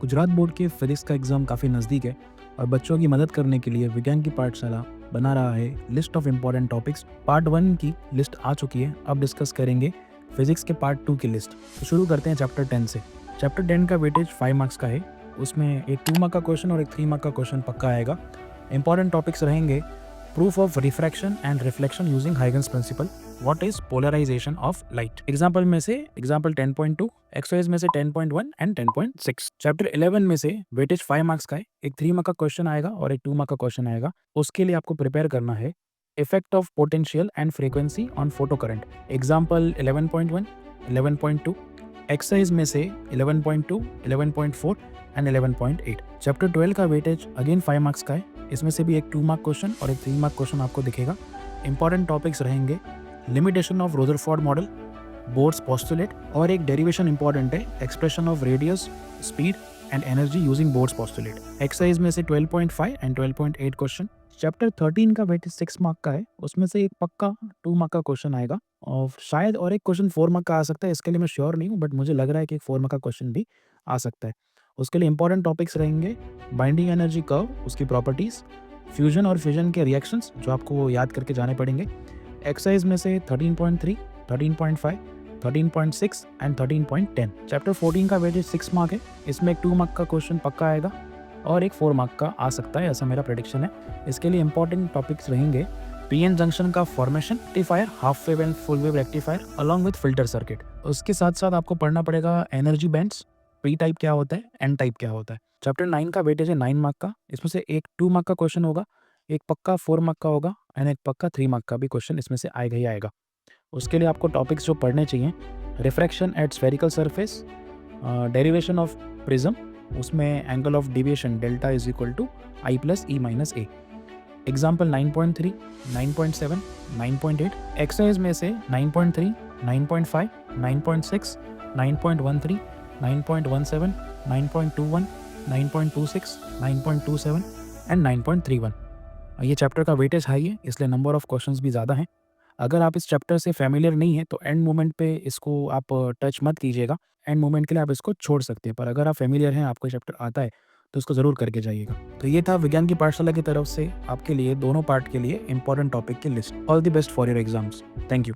Gujarat board के physics का exam काफ़ी नज़दीक है और बच्चों की मदद करने के लिए विज्ञान की पाठशाला बना रहा है list of important topics. Part 1 की लिस्ट आ चुकी है। अब डिस्कस करेंगे फिजिक्स के पार्ट 2 की लिस्ट। तो शुरू करते हैं चैप्टर 10 से। चैप्टर 10 का वेटेज 5 मार्क्स का है। उसमें एक 2 मार्क का क्वेश्चन और एक 3 मार्क का क्वेश्चन पक्का आएगा। इंपॉर्टेंट टॉपिक्स रहेंगे proof of refraction and reflection using Huygens principle, what is polarisation of light. Example में से एग्जांपल 10.2, एक्सरसाइज में से 10.1 एंड 10.6। चैप्टर 11 में से वेटेज 5 मार्क्स का है। एक 3 मार्क का क्वेश्चन आएगा और एक 2 मार्क का क्वेश्चन आएगा। उसके लिए आपको प्रिपेयर करना है effect of potential and frequency on photo current. Example 11.1, 11.2। Exercise में से 11.2, 11.4 एंड 11.8। चैप्टर 12 का वेटेज अगेन 5 मार्क्स का है। इसमें से भी एक 2 मार्क क्वेश्चन और एक 3 मार्क क्वेश्चन आपको दिखेगा। इंपॉर्टेंट टॉपिक्स रहेंगे limitation of Rutherford model, boards postulate और एक डेरिवेशन इंपॉर्टेंट है expression of radius, speed and energy using boards postulate. Exercise में से 12.5 एंड 12.8 क्वेश्चन। चैप्टर 13 का वेटेज 6 मार्क का है। उसमें से एक पक्का 2 मार्क का क्वेश्चन आएगा और शायद और एक क्वेश्चन 4 मार्क का आ सकता है। इसके लिए मैं श्योर नहीं हूँ, बट मुझे लग रहा है कि एक 4 मार्क का क्वेश्चन भी आ सकता है। उसके लिए इंपॉर्टेंट टॉपिक्स रहेंगे बाइंडिंग एनर्जी कर्व, उसकी प्रॉपर्टीज, फ्यूजन और फिजन के रिएक्शंस जो आपको याद करके जाने पड़ेंगे। एक्सरसाइज में से 13.3, 13.5, 13.6 एंड 13.10। चैप्टर 14 का वेटेज 6 मार्क है। इसमें एक 2 मार्क का क्वेश्चन पक्का आएगा और एक 4 मार्क का आ सकता है, ऐसा मेरा प्रेडिक्शन है। इसके लिए इंपॉर्टेंट टॉपिक्स रहेंगे पीएन जंक्शन का formation, rectifier, half wave and full wave rectifier along with filter circuit. उसके साथ साथ आपको पढ़ना पड़ेगा एनर्जी बैंड्स, पी टाइप क्या होता है, एन टाइप क्या होता है। चैप्टर 9 का वेटेज है 9 मार्क का। इसमें से एक 2 मार्क का क्वेश्चन होगा, एक पक्का 4 मार्क का होगा एंड एक पक्का 3 मार्क का भी क्वेश्चन इसमें से आएगा ही आएगा। उसके लिए आपको टॉपिक्स जो पढ़ने चाहिए refraction at spherical surface, derivation of prism, उसमें angle of deviation delta is equal to I plus E minus A. Example 9.3, 9.7, 9.8। Exercise में से 9.3, 9.5, 9.6, 9.13, 9.17, 9.21, 9.26, 9.27 एंड 9.31। ये चैप्टर का वेटेज हाई है, इसलिए नंबर ऑफ क्वेश्चंस भी ज़्यादा हैं। अगर आप इस चैप्टर से फैमिलियर नहीं है तो एंड मोमेंट पे इसको आप टच मत कीजिएगा। एंड मोमेंट के लिए आप इसको छोड़ सकते हैं, पर अगर आप फैमिलियर हैं, आपको चैप्टर आता है, तो इसको ज़रूर करके जाइएगा। तो ये था विज्ञान की पाठशाला की तरफ से आपके लिए दोनों पार्ट के लिए इंपॉर्टेंट टॉपिक की list. All the best for your exams. Thank you.